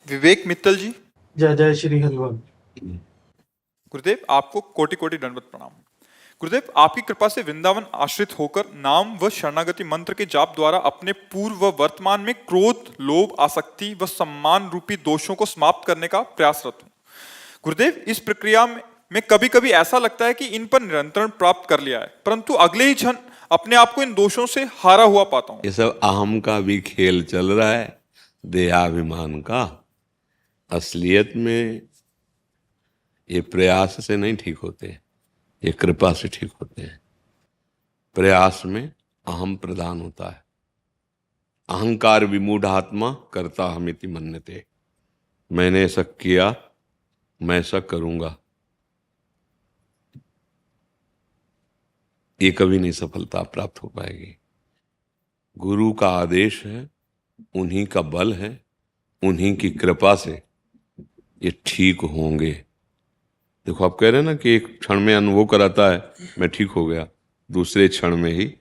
विवेक मित्तल जी। जय जय श्री हनुमान। गुरुदेव आपको कोटि कोटि दंडवत प्रणाम। गुरुदेव आपकी कृपा से वृंदावन आश्रित होकर नाम व शरणागति मंत्र के जाप द्वारा अपने पूर्व व वर्तमान में क्रोध, लोभ, आसक्ति व सम्मान रूपी दोषों को समाप्त करने का प्रयासरत हूं। गुरुदेव इस प्रक्रिया में कभी कभी ऐसा लगता है कि इन पर नियंत्रण प्राप्त कर लिया है, परंतु अगले ही क्षण अपने आप को इन दोषों से हारा हुआ पाता हूं। ये सब अहम का भी खेल चल रहा है, देहाभिमान का। असलियत में ये प्रयास से नहीं ठीक होते, ये कृपा से ठीक होते हैं। प्रयास में अहम प्रधान होता है। अहंकार विमूढ़ आत्मा करता हमिति मन्यते। मैंने ऐसा किया, मैं ऐसा करूंगा, ये कभी नहीं सफलता प्राप्त हो पाएगी। गुरु का आदेश है, उन्हीं का बल है, उन्हीं की कृपा से ये ठीक होंगे। देखो आप कह रहे हैं ना कि एक क्षण में अनुभव कराता है मैं ठीक हो गया, दूसरे क्षण में ही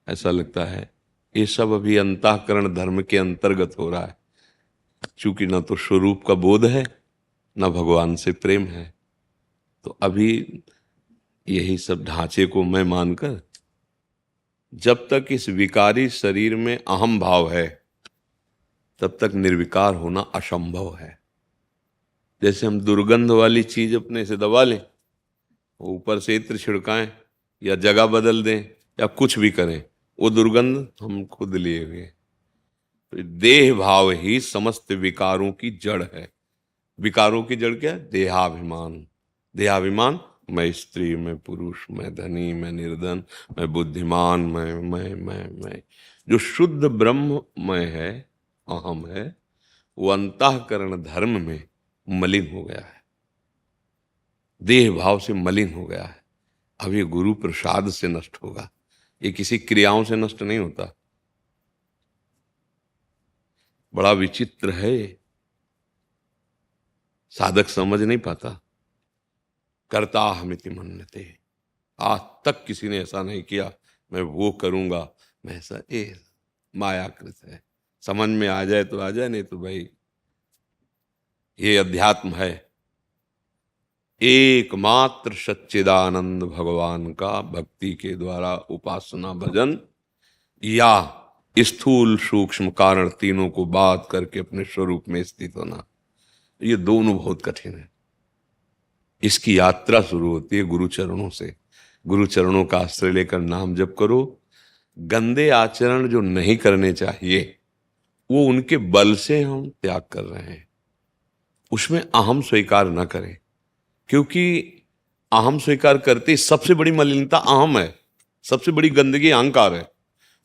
ऐसा लगता है। ये सब अभी अंतःकरण धर्म के अंतर्गत हो रहा है, क्योंकि न तो स्वरूप का बोध है, न भगवान से प्रेम है। तो अभी यही सब ढांचे को मैं मानकर, जब तक इस विकारी शरीर में अहम भाव है तब तक निर्विकार होना असंभव है। जैसे हम दुर्गंध वाली चीज अपने से दबा लें, ऊपर से इत्र छिड़काएं या जगह बदल दें या कुछ भी करें, वो दुर्गंध हम खुद लिए हुए। तो देह भाव ही समस्त विकारों की जड़ है। विकारों की जड़ क्या है? देहाभिमान। देहाभिमान, मैं स्त्री, मैं पुरुष, मैं धनी, मैं निर्धन, मैं बुद्धिमान, मैं जो शुद्ध ब्रह्म मैं है, अहम है, वो अंतःकरण धर्म में मलिन हो गया है, देह भाव से मलिन हो गया है। अब ये गुरु प्रसाद से नष्ट होगा, ये किसी क्रियाओं से नष्ट नहीं होता। बड़ा विचित्र है, साधक समझ नहीं पाता। करता हमिति मन्यते। आज तक किसी ने ऐसा नहीं किया मैं वो करूंगा, मैं ऐसा, ये मायाकृत है। समझ में आ जाए तो आ जाए, नहीं तो भाई ये अध्यात्म है। एकमात्र सच्चिदानंद भगवान का भक्ति के द्वारा उपासना भजन या स्थूल सूक्ष्म कारण तीनों को बात करके अपने स्वरूप में स्थित होना, ये दोनों बहुत कठिन है। इसकी यात्रा शुरू होती है गुरु चरणों से। गुरु चरणों का आश्रय लेकर नाम जप करो। गंदे आचरण जो नहीं करने चाहिए वो उनके बल से हम त्याग कर रहे हैं। उसमें अहम स्वीकार न करें, क्योंकि अहम स्वीकार करते सबसे बड़ी मलिनता अहम है, सबसे बड़ी गंदगी अहंकार है,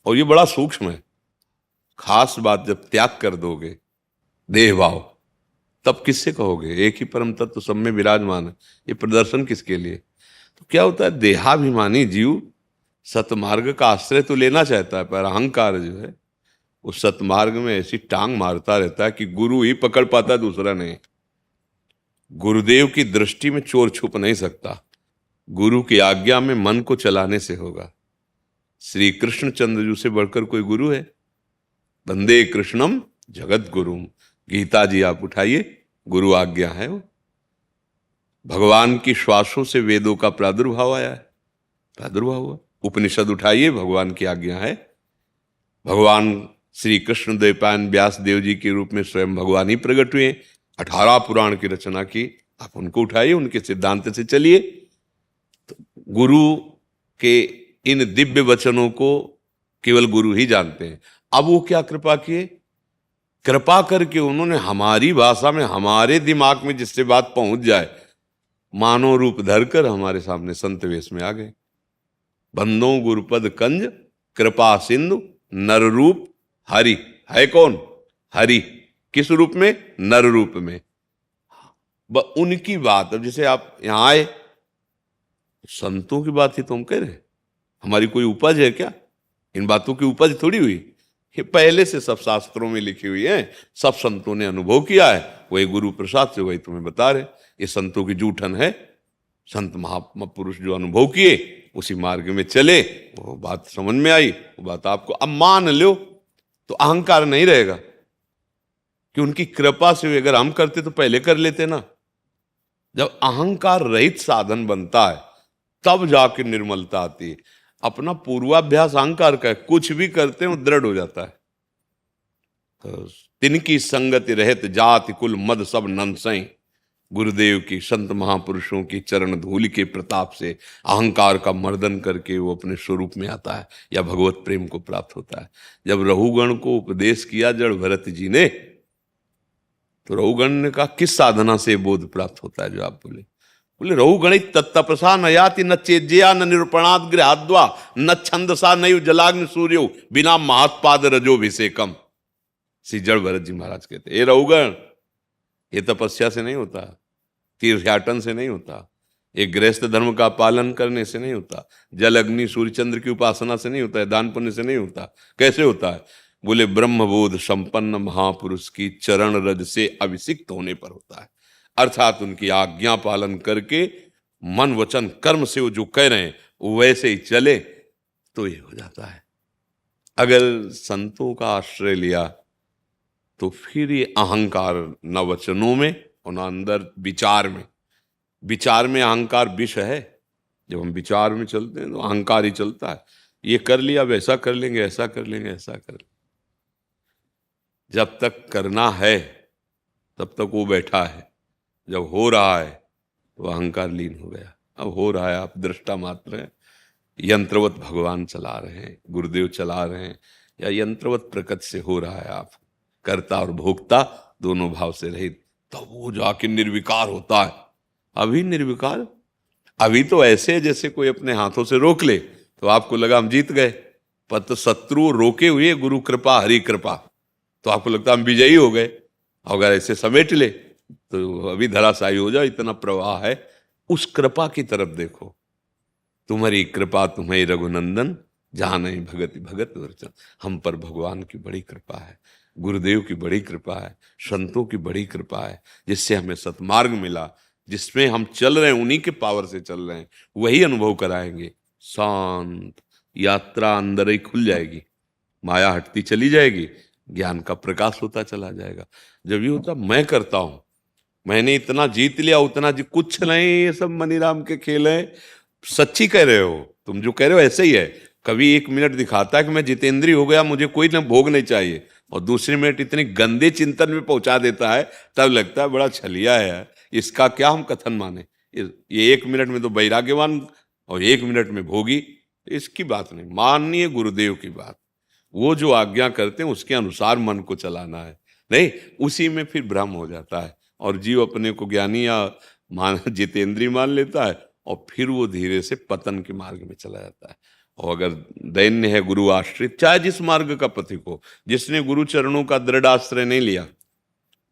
और ये बड़ा सूक्ष्म है। खास बात, जब त्याग कर दोगे देह भाव, तब किससे कहोगे? एक ही परम तत्व तो सब में विराजमान है, ये प्रदर्शन किसके लिए? तो क्या होता है, देहाभिमानी जीव सतमार्ग का आश्रय तो लेना चाहता है, पर अहंकार जो है वो सतमार्ग में ऐसी टांग मारता रहता है कि गुरु ही पकड़ पाता, दूसरा नहीं। गुरुदेव की दृष्टि में चोर छुप नहीं सकता, गुरु की आज्ञा में मन को चलाने से होगा। श्री कृष्ण चंद्र जी से बढ़कर कोई गुरु है? वंदे कृष्णम जगत गुरुम। गीता जी आप उठाइए, गुरु आज्ञा है वो। भगवान की श्वासों से वेदों का प्रादुर्भाव आया है, प्रादुर्भाव हुआ। उपनिषद उठाइए, भगवान की आज्ञा है। भगवान श्री कृष्ण द्वैपायन व्यास देव जी के रूप में स्वयं भगवान ही प्रकट हुए, 18 पुराण की रचना की। आप उनको उठाइए, उनके सिद्धांत से चलिए। तो गुरु के इन दिव्य वचनों को केवल गुरु ही जानते हैं। अब वो क्या कृपा किए? कृपा करके उन्होंने हमारी भाषा में, हमारे दिमाग में जिससे बात पहुंच जाए, मानव रूप धरकर हमारे सामने संत वेश में आ गए। बंदो गुरुपद कंज कृपा सिंधु नर रूप हरि। है कौन? हरि। किस रूप में? नर रूप में। उनकी बात, अब जैसे आप यहां आए, संतों की बात ही तो हम कह रहे हैं। हमारी कोई उपज है क्या? इन बातों की उपज थोड़ी हुई, ये पहले से सब शास्त्रों में लिखी हुई है, सब संतों ने अनुभव किया है, वही गुरु प्रसाद से वही तुम्हें बता रहे। ये संतों की जूठन है। संत महापुरुष जो अनुभव किए, उसी मार्ग में चले, वो बात समझ में आई, वो बात आपको अब मान लो तो अहंकार नहीं रहेगा। कि उनकी कृपा से अगर हम करते तो पहले कर लेते ना। जब अहंकार रहित साधन बनता है तब जाके निर्मलता आती है। अपना पूर्वाभ्यास अहंकार का है, कुछ भी करते हैं वो दृढ़ हो जाता है। तो तिनकी संगति रहत जाति कुल मद सब नंसई, गुरुदेव की संत महापुरुषों की चरण धूलि के प्रताप से अहंकार का मर्दन करके वो अपने स्वरूप में आता है या भगवत प्रेम को प्राप्त होता है। जब रहुगण को उपदेश किया जड़ भरत जी ने, तो रहुगण ने कहा किस साधना से बोध प्राप्त होता है जो आप बोले? बोले रहुगणित तत्तपसा न याति न चेज्या न निरूपणाद गृहाद्वा न छंदसा नयु जलाग्नि सूर्यो बिना महात्पाद रजोभिषेकम। श्री जड़ भरत जी महाराज कहते ये रहुगण, ये तपस्या से नहीं होता, तीर्थयाटन से नहीं होता, एक गृहस्थ धर्म का पालन करने से नहीं होता, जल अग्नि सूर्य चंद्र की उपासना से नहीं होता है, दान पुण्य से नहीं होता। कैसे होता है? बोले ब्रह्मबोध संपन्न महापुरुष की चरण रज से अभिषिक्त होने पर होता है। अर्थात उनकी आज्ञा पालन करके मन वचन कर्म से वो जो कह रहे हैं वैसे ही चले तो ये हो जाता है। अगर संतों का आश्रय लिया तो फिर ये अहंकार न वचनों में और न अंदर विचार में। विचार में अहंकार विष है। जब हम विचार में चलते हैं तो अहंकार ही चलता है। ये कर लिया, अब ऐसा कर लेंगे, ऐसा कर लेंगे, ऐसा कर लेंगे। जब तक करना है तब तक वो बैठा है, जब हो रहा है तो अहंकार लीन हो गया। अब हो रहा है, आप दृष्टा मात्र हैं, यंत्रवत भगवान चला रहे हैं, गुरुदेव चला रहे हैं, या यंत्रवत प्रकृति से हो रहा है। आप कर्ता और भोक्ता दोनों भाव से रहित, तब वो जाके निर्विकार होता है। अभी निर्विकार, अभी तो ऐसे जैसे कोई अपने हाथों से रोक ले तो आपको लगा हम जीत गए, पर तो शत्रु रोके हुए गुरु कृपा हरि कृपा, तो आपको लगता हम विजयी हो गए। अगर ऐसे समेट ले तो अभी धराशायी हो जाओ, इतना प्रवाह है। उस कृपा की तरफ देखो। तुम्हारी कृपा तुम्हें रघुनंदन, जहां नहीं भगति भगत वर्चन। हम पर भगवान की बड़ी कृपा है, गुरुदेव की बड़ी कृपा है, संतों की बड़ी कृपा है, जिससे हमें सतमार्ग मिला, जिसमें हम चल रहे हैं उन्हीं के पावर से चल रहे हैं, वही अनुभव कराएंगे। शांत यात्रा अंदर ही खुल जाएगी, माया हटती चली जाएगी, ज्ञान का प्रकाश होता चला जाएगा। जब ये होता मैं करता हूं, मैंने इतना जीत लिया उतना जी, कुछ नहीं, ये सब मनीराम के खेल है। सच्ची कह रहे हो तुम, जो कह रहे हो ऐसे ही है। कभी 1 मिनट दिखाता है कि मैं जितेंद्री हो गया, मुझे कोई ना भोग नहीं चाहिए, और दूसरे मिनट इतने गंदे चिंतन में पहुंचा देता है, तब लगता है बड़ा छलिया है यार, इसका क्या हम कथन माने। ये 1 मिनट में तो वैराग्यवान और 1 मिनट में भोगी, इसकी बात नहीं माननी है, गुरुदेव की बात। वो जो आज्ञा करते हैं उसके अनुसार मन को चलाना है, नहीं उसी में फिर भ्रम हो जाता है और जीव अपने को ज्ञानी या जितेंद्री मान लेता है, और फिर वो धीरे से पतन के मार्ग में चला जाता है। और अगर दैन्य है गुरु आश्रित, चाहे जिस मार्ग का पथिक हो, जिसने गुरु चरणों का दृढ़ आश्रय नहीं लिया,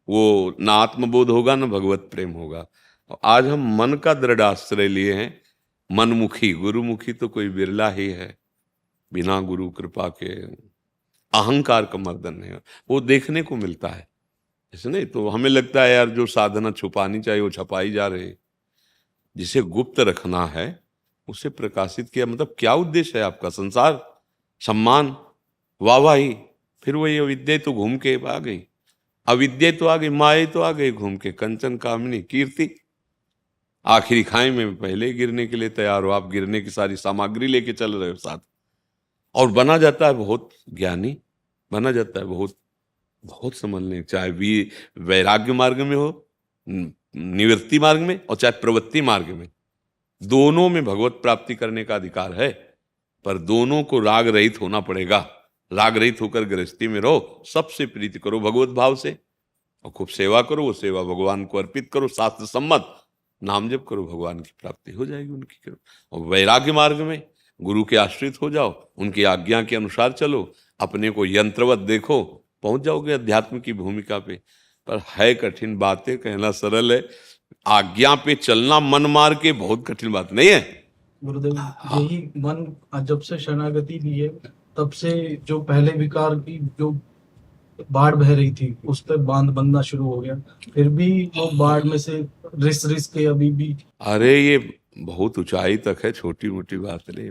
वो ना आत्मबोध होगा ना भगवत प्रेम होगा। और आज हम मन का दृढ़ आश्रय लिए हैं, मनमुखी, गुरुमुखी तो कोई बिरला ही है। बिना गुरु कृपा के अहंकार का मर्दन नहीं, वो देखने को मिलता है। ऐसे नहीं तो हमें लगता है यार जो साधना छुपानी चाहिए वो छपाई जा रही। जिसे गुप्त रखना है उसे प्रकाशित किया। मतलब क्या उद्देश्य है आपका? संसार, सम्मान, वाहवाही, फिर वही अविद्या तो घूम के आ गई, अविद्या तो आ गई, माया तो आ गई घूम के, कंचन कामनी कीर्ति। आखिरी खाई में पहले ही गिरने के लिए तैयार हो, आप गिरने की सारी सामग्री लेके चल रहे हो साथ। और बना जाता है बहुत ज्ञानी, बना जाता है बहुत बहुत समझने, चाहे वैराग्य मार्ग में हो, निवृत्ति मार्ग में, और चाहे प्रवृत्ति मार्ग में, दोनों में भगवत प्राप्ति करने का अधिकार है। पर दोनों को राग रहित होना पड़ेगा। राग रहित होकर गृहस्थी में रहो, सबसे प्रीति करो भगवत भाव से, और खूब सेवा करो, वो सेवा भगवान को अर्पित करो, शास्त्र सम्मत नाम जप करो, भगवान की प्राप्ति हो जाएगी उनकी कृपा। और वैराग्य मार्ग में गुरु के आश्रित हो जाओ, उनकी आज्ञा के अनुसार चलो, अपने को यंत्रवत देखो, पहुंच जाओगे अध्यात्म की भूमिका पे। पर है कठिन, बातें कहना सरल है, आज्ञा पे चलना मन मार के बहुत कठिन बात नहीं है। गुरुदेव, यही मन जब से शरणागति ली है तब से जो पहले विकार की जो बाढ़ बह रही थी उस पर बांध बनना शुरू हो गया, फिर भी वो बाढ़ में से रिस के अभी भी। अरे ये बहुत ऊंचाई तक है, छोटी मोटी बात नहीं।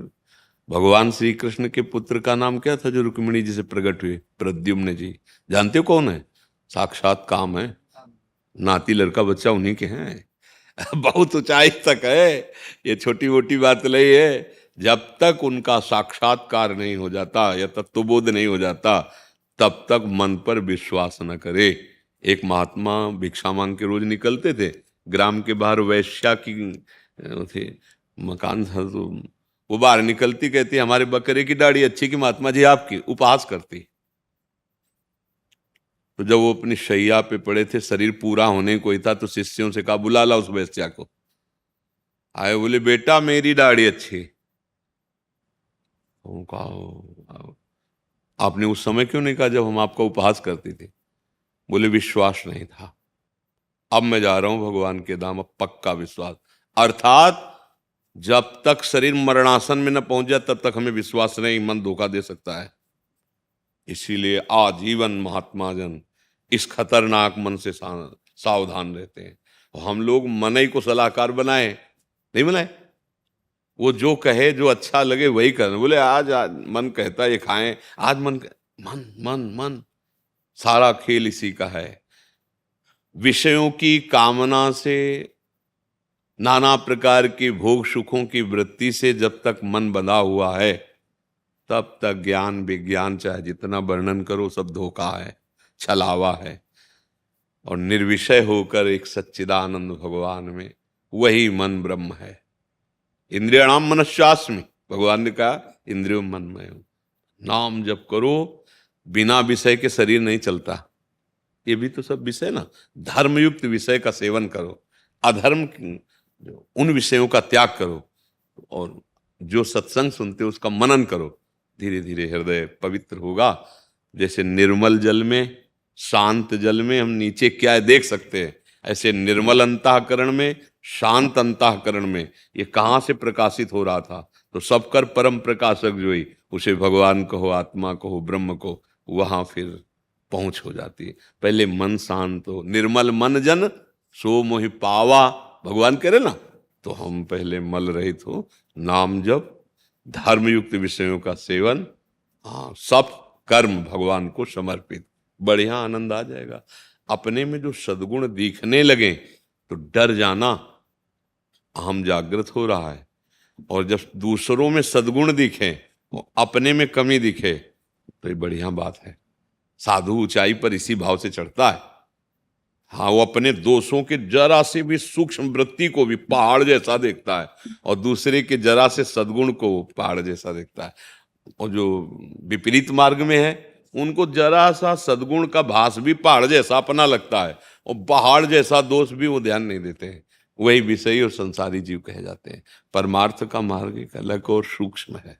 भगवान श्री कृष्ण के पुत्र का नाम क्या था जो रुक्मिणी जी से प्रकट हुए? प्रद्युम्न जी। जानते हो कौन है? साक्षात काम है, नाती लड़का बच्चा उन्हीं के हैं। बहुत ऊंचाई तक है, ये छोटी मोटी बात नहीं है। जब तक उनका साक्षात्कार नहीं हो जाता या तत्वबोध नहीं हो जाता, तब तक मन पर विश्वास न करे। एक महात्मा भिक्षा मांग के रोज निकलते थे, ग्राम के बाहर वैश्या की थे मकान था, तो वो बाहर निकलती कहती हमारे बकरे की दाढ़ी अच्छी कि महात्मा जी आपकी, उपहास करती। तो जब वो अपनी शैया पे पड़े थे, शरीर पूरा होने को ही था, तो शिष्यों से कहा बुला ला उस वैश्या को। आए, बोले बेटा मेरी दाढ़ी अच्छी। तो कहा आपने उस समय क्यों नहीं कहा जब हम आपका उपहास करते थे? बोले विश्वास नहीं था। अब मैं जा रहा हूं भगवान के धाम, अब पक्का विश्वास। अर्थात जब तक शरीर मरणासन में न पहुंच जाए तब तक हमें विश्वास नहीं, मन धोखा दे सकता है। इसीलिए आजीवन महात्मा जन इस खतरनाक मन से सावधान रहते हैं। और हम लोग मन ही को सलाहकार बनाए, नहीं बनाए। वो जो कहे, जो अच्छा लगे वही करना। बोले आज मन कहता है ये खाएं, आज मन मन मन सारा खेल इसी का है। विषयों की कामना से, नाना प्रकार के भोग सुखों की वृत्ति से जब तक मन बंधा हुआ है, तब तक ज्ञान विज्ञान चाहे जितना वर्णन करो सब धोखा है, छलावा है। और निर्विषय होकर एक सच्चिदानंद भगवान में, वही मन ब्रह्म है। इंद्रियाणाम मनश्चास्मि, भगवान ने कहा इंद्रियों मन में हूं। नाम जप करो, बिना विषय के शरीर नहीं चलता। ये भी तो सब विषय ना। धर्मयुक्त विषय का सेवन करो, अधर्म उन विषयों का त्याग करो, और जो सत्संग सुनते हो उसका मनन करो। धीरे धीरे हृदय पवित्र होगा। जैसे निर्मल जल में, शांत जल में हम नीचे क्या देख सकते हैं, ऐसे निर्मल अंतःकरण में, शांत अंतःकरण में ये कहाँ से प्रकाशित हो रहा था? तो सबकर परम प्रकाशक जो ही, उसे भगवान कहो, आत्मा कहो, ब्रह्म को, वहां फिर पहुंच हो जाती है। पहले मन शांत हो। निर्मल मन जन सो मोहि पावा, भगवान कह रहे ना। तो हम पहले मल रहित हो, नाम जप, धर्मयुक्त विषयों का सेवन, हाँ, सब कर्म भगवान को समर्पित, बढ़िया आनंद आ जाएगा। अपने में जो सद्गुण दिखने लगे तो डर जाना, अहम जागृत हो रहा है। और जब दूसरों में सद्गुण दिखे, अपने में कमी दिखे, तो ये बढ़िया बात है। साधु ऊंचाई पर इसी भाव से चढ़ता है। हाँ, वो अपने दोषों के जरा से भी सूक्ष्म वृत्ति को भी पहाड़ जैसा देखता है, और दूसरे के जरा से सद्गुण को पहाड़ जैसा देखता है। और जो विपरीत मार्ग में है, उनको जरा सा सद्गुण का भास भी पहाड़ जैसा अपना लगता है, और पहाड़ जैसा दोष भी वो ध्यान नहीं देते हैं। वही विषयी और संसारी जीव कहे जाते हैं। परमार्थ का मार्ग एक अलग और सूक्ष्म है।